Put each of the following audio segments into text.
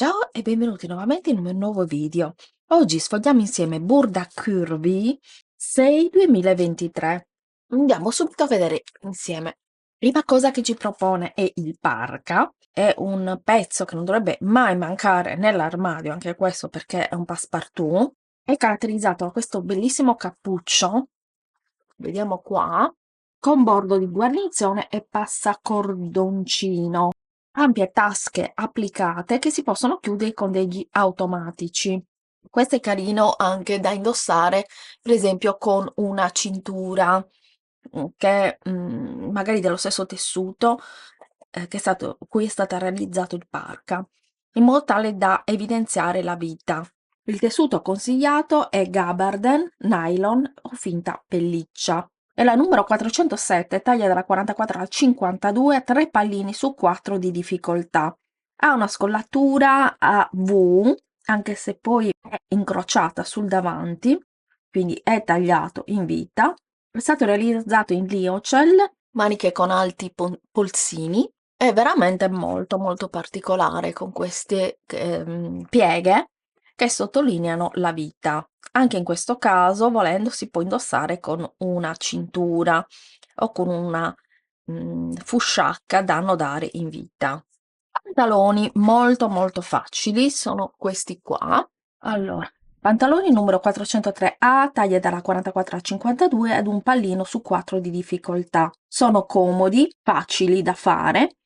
Ciao e benvenuti nuovamente in un nuovo video. Oggi sfogliamo insieme Burda Curvy 6 2023. Andiamo subito a vedere insieme. Prima cosa che ci propone è il parka, è un pezzo che non dovrebbe mai mancare nell'armadio, anche questo perché è un passepartout. È caratterizzato da questo bellissimo cappuccio, vediamo qua, con bordo di guarnizione e passacordoncino. Ampie tasche applicate che si possono chiudere con degli automatici. Questo è carino anche da indossare, per esempio, con una cintura che magari dello stesso tessuto cui è stata realizzato il parka, in modo tale da evidenziare la vita. Il tessuto consigliato è gabardine, nylon o finta pelliccia. È la numero 407, taglia dalla 44 al 52, 3 pallini su 4 di difficoltà. Ha una scollatura a V, anche se poi è incrociata sul davanti, quindi è tagliato in vita. È stato realizzato in liocell, maniche con alti polsini. È veramente molto molto particolare con queste pieghe che sottolineano la vita. Anche in questo caso, volendo, si può indossare con una cintura o con una fusciacca da annodare in vita. Pantaloni molto molto facili sono questi qua. Allora, pantaloni numero 403A, taglia dalla 44 al 52 ad un pallino su 4 di difficoltà. Sono comodi, facili da fare,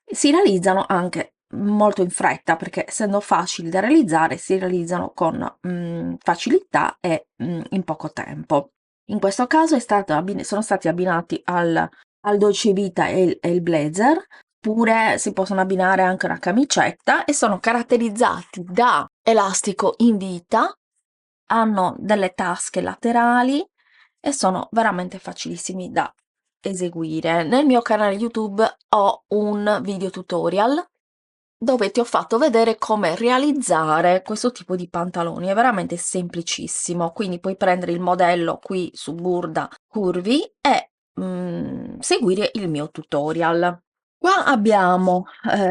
si realizzano anche molto in fretta perché essendo facili da realizzare si realizzano con facilità e in poco tempo. In questo caso sono stati abbinati al Dolce Vita e il blazer, oppure si possono abbinare anche una camicetta e sono caratterizzati da elastico in vita, hanno delle tasche laterali e sono veramente facilissimi da eseguire. Nel mio canale YouTube ho un video tutorial dove ti ho fatto vedere come realizzare questo tipo di pantaloni. È veramente semplicissimo, quindi puoi prendere il modello qui su Burda Curvy e seguire il mio tutorial. Qua abbiamo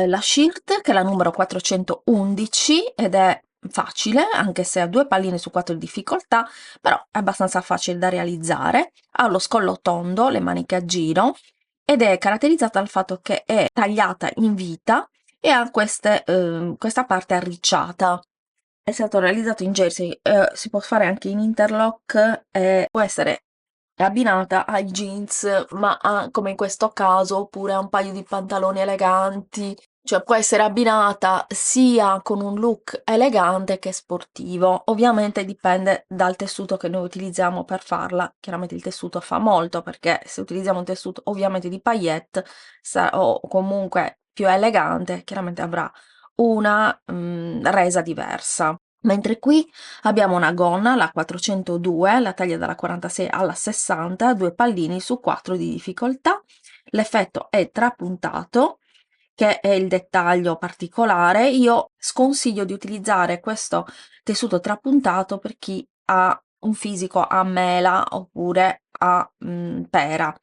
la shirt che è la numero 411 ed è facile, anche se ha 2 palline su 4 di difficoltà, però è abbastanza facile da realizzare. Ha lo scollo tondo, le maniche a giro ed è caratterizzata dal fatto che è tagliata in vita e ha questa parte arricciata. È stato realizzato in jersey, si può fare anche in interlock e può essere abbinata ai jeans, ma come in questo caso, oppure a un paio di pantaloni eleganti, cioè può essere abbinata sia con un look elegante che sportivo. Ovviamente dipende dal tessuto che noi utilizziamo per farla. Chiaramente il tessuto fa molto, perché se utilizziamo un tessuto ovviamente di paillette o comunque più elegante, chiaramente avrà una resa diversa. Mentre qui abbiamo una gonna, la 402, la taglia dalla 46 alla 60, 2 pallini su 4 di difficoltà. L'effetto è trapuntato, che è il dettaglio particolare. Io sconsiglio di utilizzare questo tessuto trapuntato per chi ha un fisico a mela oppure a pera,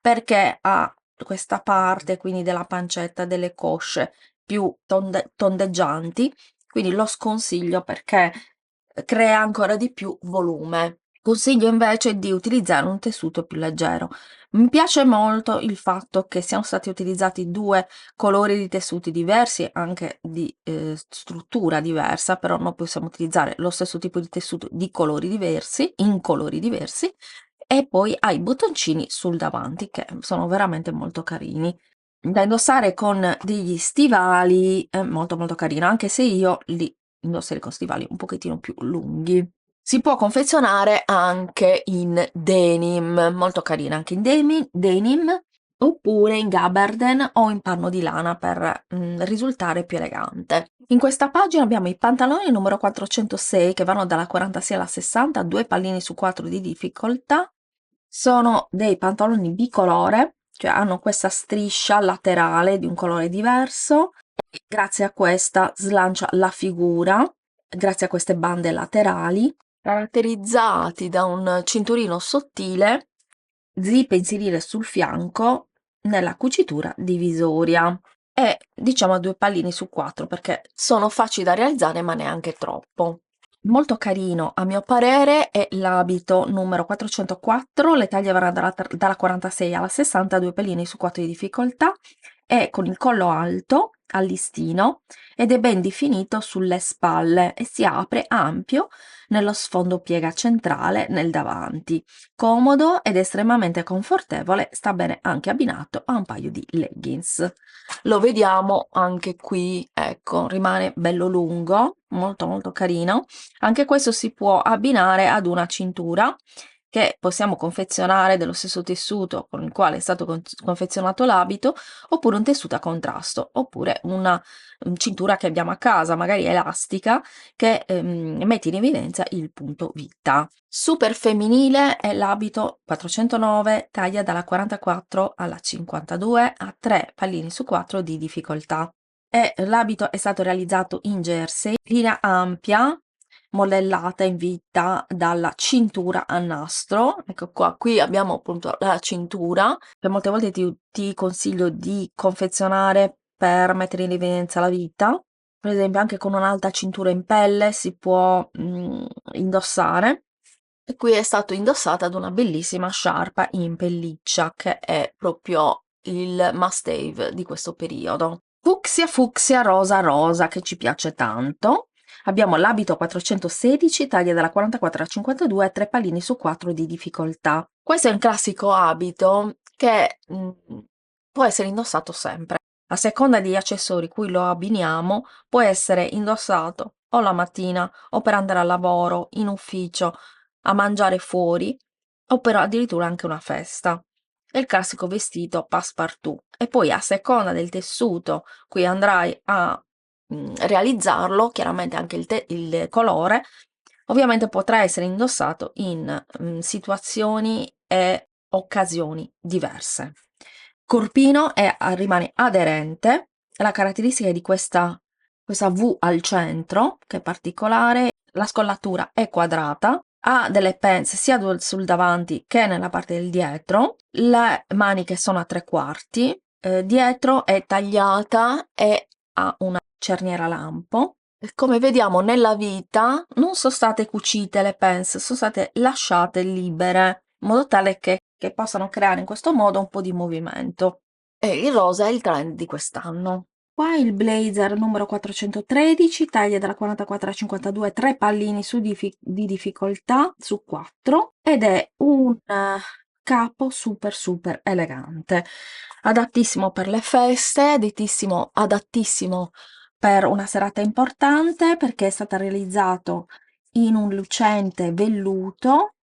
perché ha questa parte quindi della pancetta, delle cosce più tondeggianti, quindi lo sconsiglio perché crea ancora di più volume. Consiglio invece di utilizzare un tessuto più leggero. Mi piace molto il fatto che siano stati utilizzati 2 colori di tessuti diversi, anche di struttura diversa, però noi possiamo utilizzare lo stesso tipo di tessuto di colori diversi, in colori diversi, e poi ha i bottoncini sul davanti che sono veramente molto carini. Da indossare con degli stivali è molto molto carino, anche se io li indosserei con stivali un pochettino più lunghi. Si può confezionare anche in denim, molto carina anche in denim, oppure in gabardine o in panno di lana per risultare più elegante. In questa pagina abbiamo i pantaloni numero 406 che vanno dalla 46 alla 60, 2 pallini su 4 di difficoltà. Sono dei pantaloni bicolore, cioè hanno questa striscia laterale di un colore diverso e grazie a questa slancia la figura, grazie a queste bande laterali, caratterizzati da un cinturino sottile, zip inserire sul fianco nella cucitura divisoria. e diciamo 2 pallini su 4 perché sono facili da realizzare ma neanche troppo. Molto carino a mio parere è l'abito numero 404, le taglie varranno dalla 46 alla 60, 2 pallini su 4 di difficoltà, è con il collo alto al listino ed è ben definito sulle spalle e si apre ampio nello sfondo piega centrale nel davanti. Comodo ed estremamente confortevole, sta bene anche abbinato a un paio di leggings. Lo vediamo anche qui, ecco, rimane bello lungo, molto molto carino. Anche questo si può abbinare ad una cintura che possiamo confezionare dello stesso tessuto con il quale è stato confezionato l'abito, oppure un tessuto a contrasto, oppure una cintura che abbiamo a casa, magari elastica, che mette in evidenza il punto vita. Super femminile è l'abito 409, taglia dalla 44 alla 52, a 3 pallini su 4 di difficoltà. E l'abito è stato realizzato in jersey, linea ampia, modellata in vita dalla cintura a nastro. Ecco qua, qui abbiamo appunto la cintura, che molte volte ti consiglio di confezionare per mettere in evidenza la vita. Per esempio anche con un'alta cintura in pelle si può indossare. E qui è stato indossato ad una bellissima sciarpa in pelliccia, che è proprio il must have di questo periodo. Fucsia fucsia rosa rosa, che ci piace tanto. Abbiamo l'abito 416, taglia dalla 44 alla 52, 3 pallini su 4 di difficoltà. Questo è un classico abito che può essere indossato sempre. A seconda degli accessori cui lo abbiniamo, può essere indossato o la mattina o per andare al lavoro, in ufficio, a mangiare fuori, o però addirittura anche una festa. È il classico vestito passepartout. E poi a seconda del tessuto cui andrai a realizzarlo, chiaramente anche il colore, ovviamente potrà essere indossato in situazioni e occasioni diverse. Corpino rimane aderente, la caratteristica di questa V al centro, che è particolare, la scollatura è quadrata, ha delle pence sia sul davanti che nella parte del dietro, le maniche sono a 3/4, dietro è tagliata e ha una cerniera lampo. Come vediamo nella vita non sono state cucite le pence, sono state lasciate libere, in modo tale che possano creare in questo modo un po' di movimento. E il rosa è il trend di quest'anno. Qua il blazer numero 413, taglia dalla 44 alla 52, 3 pallini di difficoltà su 4 ed è un capo super super elegante, adattissimo per le feste, adattissimo per una serata importante perché è stato realizzato in un lucente velluto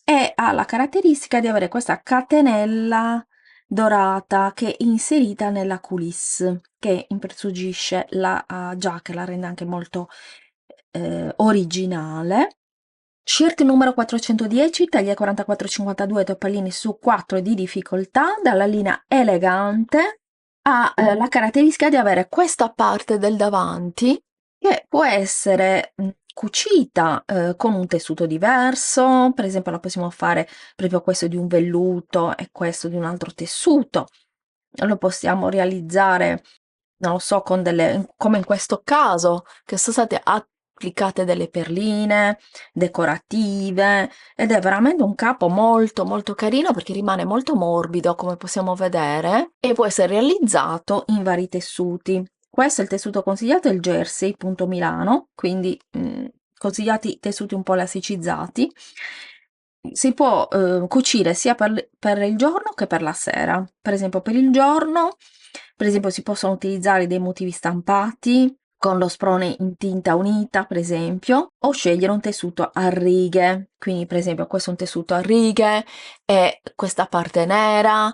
e ha la caratteristica di avere questa catenella dorata che è inserita nella coulisse, che impreziosisce la giacca, la rende anche molto originale. Shirt numero 410, taglia 44-52, toppallini su 4 di difficoltà, dalla linea elegante, ha la caratteristica di avere questa parte del davanti che può essere cucita con un tessuto diverso, per esempio la possiamo fare proprio questo di un velluto e questo di un altro tessuto. Lo possiamo realizzare, non lo so, con come in questo caso, che sono state applicate delle perline decorative ed è veramente un capo molto molto carino perché rimane molto morbido come possiamo vedere e può essere realizzato in vari tessuti. Questo è il tessuto consigliato, è il jersey punto Milano, quindi consigliati tessuti un po' elasicizzati. Si può cucire sia per il giorno che per la sera. Per esempio per il giorno, per esempio si possono utilizzare dei motivi stampati con lo sprone in tinta unita, per esempio, o scegliere un tessuto a righe. Quindi per esempio questo è un tessuto a righe e questa parte nera.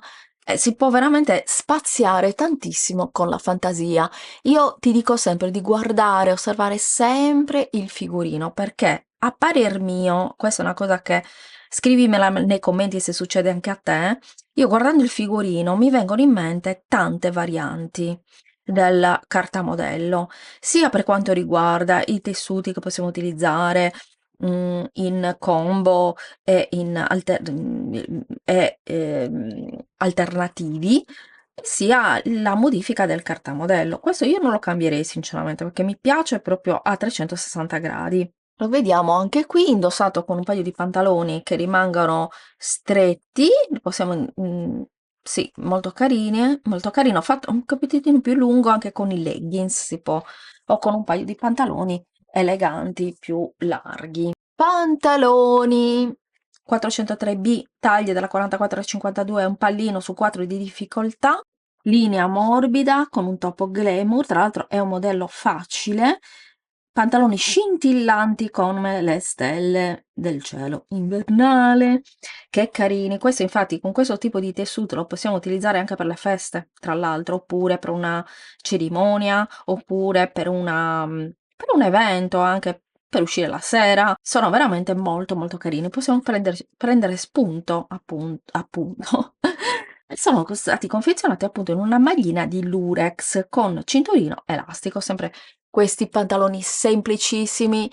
Si può veramente spaziare tantissimo con la fantasia. Io ti dico sempre di guardare, osservare sempre il figurino perché a parer mio, questa è una cosa che scrivimela nei commenti se succede anche a te, io guardando il figurino mi vengono in mente tante varianti della carta modello, sia per quanto riguarda i tessuti che possiamo utilizzare in combo e alternativi, sia la modifica del cartamodello. Questo io non lo cambierei sinceramente perché mi piace proprio a 360 gradi. Lo vediamo anche qui indossato con un paio di pantaloni che rimangano stretti, li possiamo, sì, molto carini, molto carino, ho fatto un capitino più lungo anche con i leggings, si può, o con un paio di pantaloni eleganti più larghi. Pantaloni 403B, taglie dalla 44 al 52, un pallino su 4 di difficoltà, linea morbida con un topo glamour, tra l'altro è un modello facile, pantaloni scintillanti come le stelle del cielo invernale, che carini. Questo infatti con questo tipo di tessuto lo possiamo utilizzare anche per le feste, tra l'altro, oppure per una cerimonia, oppure per per un evento, anche per uscire la sera. Sono veramente molto molto carini. Possiamo prendere spunto appunto. Sono stati confezionati appunto in una maglina di lurex con cinturino elastico, sempre questi pantaloni semplicissimi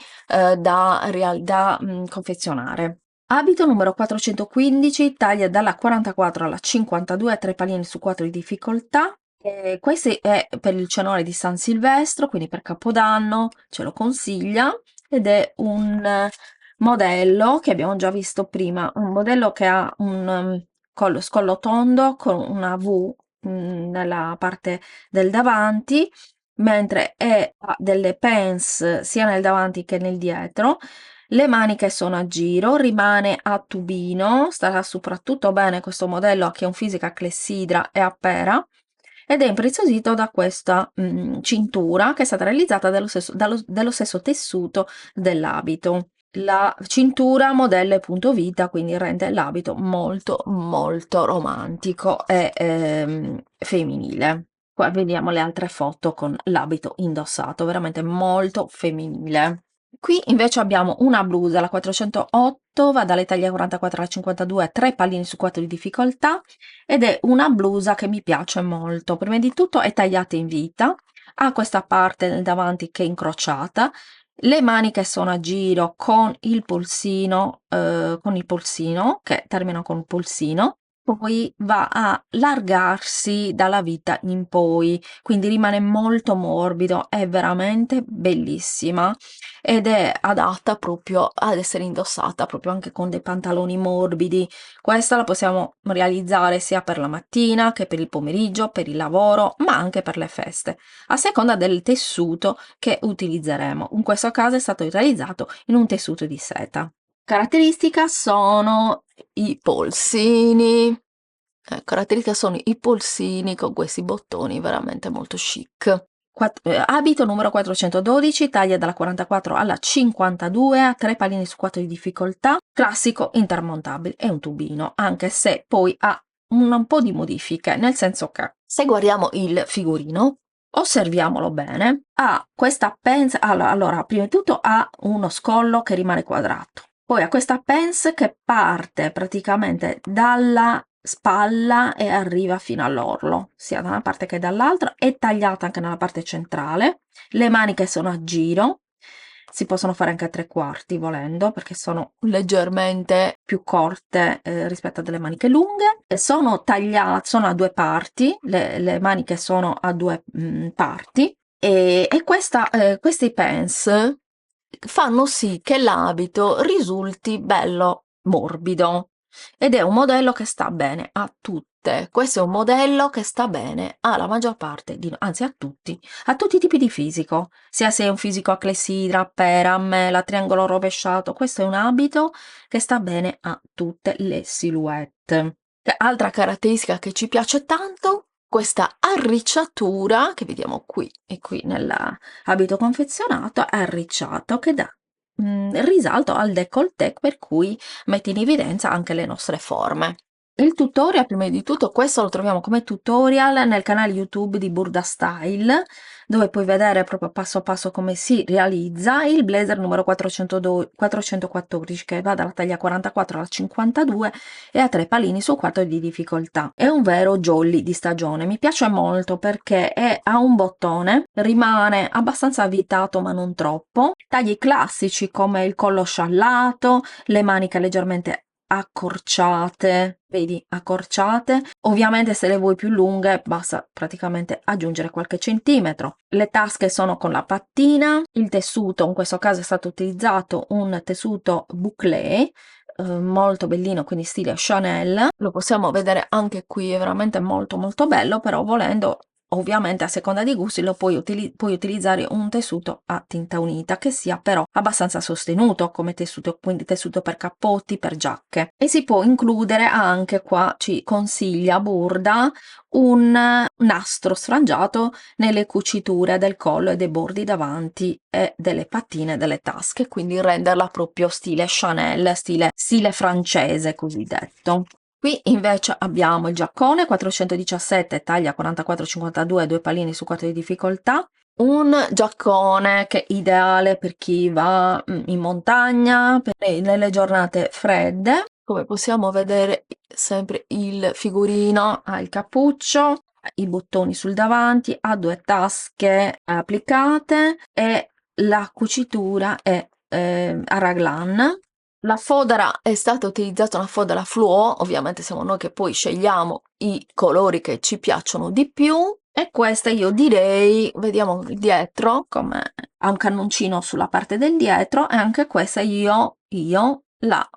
da confezionare. Abito numero 415, taglia dalla 44 alla 52, 3 pallini su 4 di difficoltà. Questo è per il cenone di San Silvestro, quindi per Capodanno, ce lo consiglia, ed è un modello che abbiamo già visto prima, un modello che ha un scollo tondo con una V nella parte del davanti, mentre ha delle pants sia nel davanti che nel dietro. Le maniche sono a giro, rimane a tubino, starà soprattutto bene questo modello a chi ha un fisico a clessidra e a pera, ed è impreziosito da questa cintura che è stata realizzata dello stesso tessuto dell'abito. La cintura modella e punto vita, quindi rende l'abito molto molto romantico e femminile. Qua vediamo le altre foto con l'abito indossato, veramente molto femminile. Qui invece abbiamo una blusa, la 408, va dalle taglie 44 alla 52, 3 pallini su 4 di difficoltà, ed è una blusa che mi piace molto. Prima di tutto è tagliata in vita, ha questa parte nel davanti che è incrociata, le maniche sono a giro con il polsino, che termina con un polsino, poi va a largarsi dalla vita in poi, quindi rimane molto morbido, è veramente bellissima ed è adatta proprio ad essere indossata proprio anche con dei pantaloni morbidi. Questa la possiamo realizzare sia per la mattina che per il pomeriggio, per il lavoro, ma anche per le feste, a seconda del tessuto che utilizzeremo. In questo caso è stato realizzato in un tessuto di seta. Caratteristica sono i polsini. Caratteristica sono i polsini con questi bottoni veramente molto chic. Abito numero 412, taglia dalla 44 alla 52, a 3 pallini su 4 di difficoltà, classico intermontabile, è un tubino, anche se poi ha un po' di modifiche, nel senso che se guardiamo il figurino, osserviamolo bene, ha questa penza, allora prima di tutto ha uno scollo che rimane quadrato, poi ha questa pence che parte praticamente dalla spalla e arriva fino all'orlo, sia da una parte che dall'altra, è tagliata anche nella parte centrale, le maniche sono a giro, si possono fare anche a 3/4 volendo, perché sono leggermente più corte rispetto a delle maniche lunghe, e sono tagliate, sono a 2 parti, le maniche sono a 2 parti, e questi pants fanno sì che l'abito risulti bello morbido, ed è un modello che sta bene a tutte. Questo è un modello che sta bene alla maggior parte anzi a tutti i tipi di fisico, sia se è un fisico a clessidra, a pera, a mela, triangolo rovesciato. Questo è un abito che sta bene a tutte le silhouette. Altra caratteristica che ci piace tanto, questa arricciatura che vediamo qui e qui nell'abito confezionato, è arricciato, che dà risalto al décolleté, per cui mette in evidenza anche le nostre forme. Il tutorial, prima di tutto, questo lo troviamo come tutorial nel canale YouTube di Burda Style, dove puoi vedere proprio passo passo come si realizza il blazer numero 414, che va dalla taglia 44 alla 52 e ha 3 pallini su 4 di difficoltà. È un vero jolly di stagione, mi piace molto perché ha un bottone, rimane abbastanza avvitato ma non troppo, tagli classici come il collo sciallato, le maniche leggermente accorciate, vedi, accorciate. Ovviamente se le vuoi più lunghe basta praticamente aggiungere qualche centimetro. Le tasche sono con la pattina, il tessuto in questo caso è stato utilizzato un tessuto bouclé, molto bellino, quindi stile Chanel. Lo possiamo vedere anche qui, è veramente molto molto bello, però volendo ovviamente a seconda di gusti lo puoi utilizzare un tessuto a tinta unita che sia però abbastanza sostenuto come tessuto, quindi tessuto per cappotti, per giacche. E si può includere anche, qua ci consiglia Burda, un nastro sfrangiato nelle cuciture del collo e dei bordi davanti e delle pattine delle tasche, quindi renderla proprio stile Chanel, stile francese cosiddetto. Qui invece abbiamo il giaccone 417 taglia 44,52, 2 pallini su 4 di difficoltà. Un giaccone che è ideale per chi va in montagna, nelle giornate fredde. Come possiamo vedere sempre il figurino ha il cappuccio, i bottoni sul davanti, ha 2 tasche applicate e la cucitura è a raglan. La fodera è stata utilizzata una fodera fluo, ovviamente siamo noi che poi scegliamo i colori che ci piacciono di più. E questa io direi, vediamo dietro, come ha un cannoncino sulla parte del dietro, e anche questa io la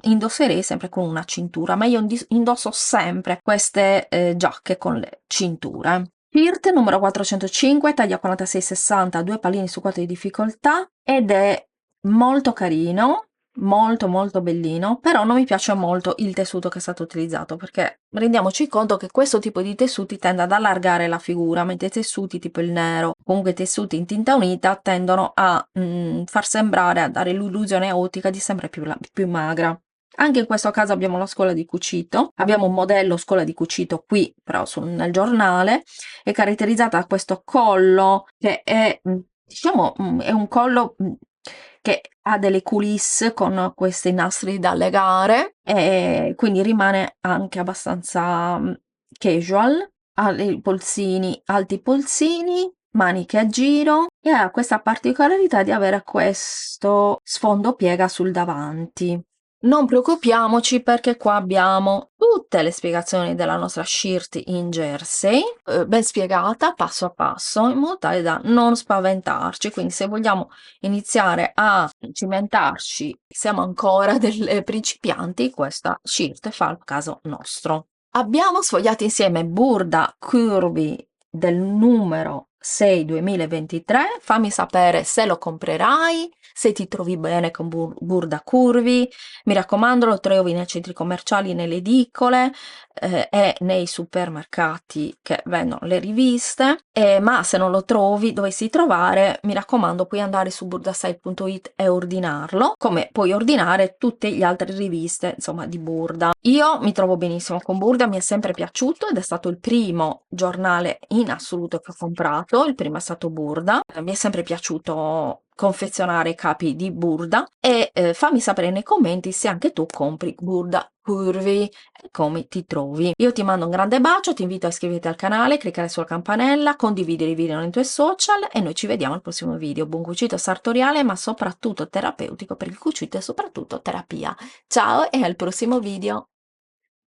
indosserei sempre con una cintura, ma io indosso sempre queste giacche con le cinture. Pirt numero 405, taglia 46,60, 2 pallini su 4 di difficoltà, ed è molto carino, molto molto bellino, però non mi piace molto il tessuto che è stato utilizzato, perché rendiamoci conto che questo tipo di tessuti tende ad allargare la figura, mentre i tessuti tipo il nero, comunque i tessuti in tinta unita, tendono a far sembrare, a dare l'illusione ottica di sembrare più magra. Anche in questo caso abbiamo la scuola di cucito, abbiamo un modello scuola di cucito qui però nel giornale, è caratterizzata da questo collo che è, diciamo, è un collo che ha delle coulisse con questi nastri da legare e quindi rimane anche abbastanza casual, ha i polsini, alti polsini, maniche a giro e ha questa particolarità di avere questo sfondo piega sul davanti. Non preoccupiamoci perché qua abbiamo tutte le spiegazioni della nostra shirt in jersey, ben spiegata passo a passo, in modo tale da non spaventarci. Quindi se vogliamo iniziare a cimentarci, siamo ancora delle principianti, questa shirt fa il caso nostro. Abbiamo sfogliato insieme Burda Curvy del numero 6 2023, fammi sapere se lo comprerai, se ti trovi bene con Burda Curvy. Mi raccomando, lo trovi nei centri commerciali, nelle edicole e nei supermercati che vendono le riviste, ma se non lo trovi, dovessi trovare, mi raccomando, puoi andare su burdastyle.it e ordinarlo, come puoi ordinare tutte le altre riviste, insomma, di Burda. Io mi trovo benissimo con Burda, mi è sempre piaciuto ed è stato il primo giornale in assoluto che ho comprato, il primo è stato Burda, mi è sempre piaciuto confezionare i capi di Burda e fammi sapere nei commenti se anche tu compri Burda Curvy e come ti trovi. Io ti mando un grande bacio, ti invito a iscriverti al canale, cliccare sulla campanella, condividere i video nei tuoi social e noi ci vediamo al prossimo video. Buon cucito sartoriale ma soprattutto terapeutico, per il cucito e soprattutto terapia. Ciao e al prossimo video!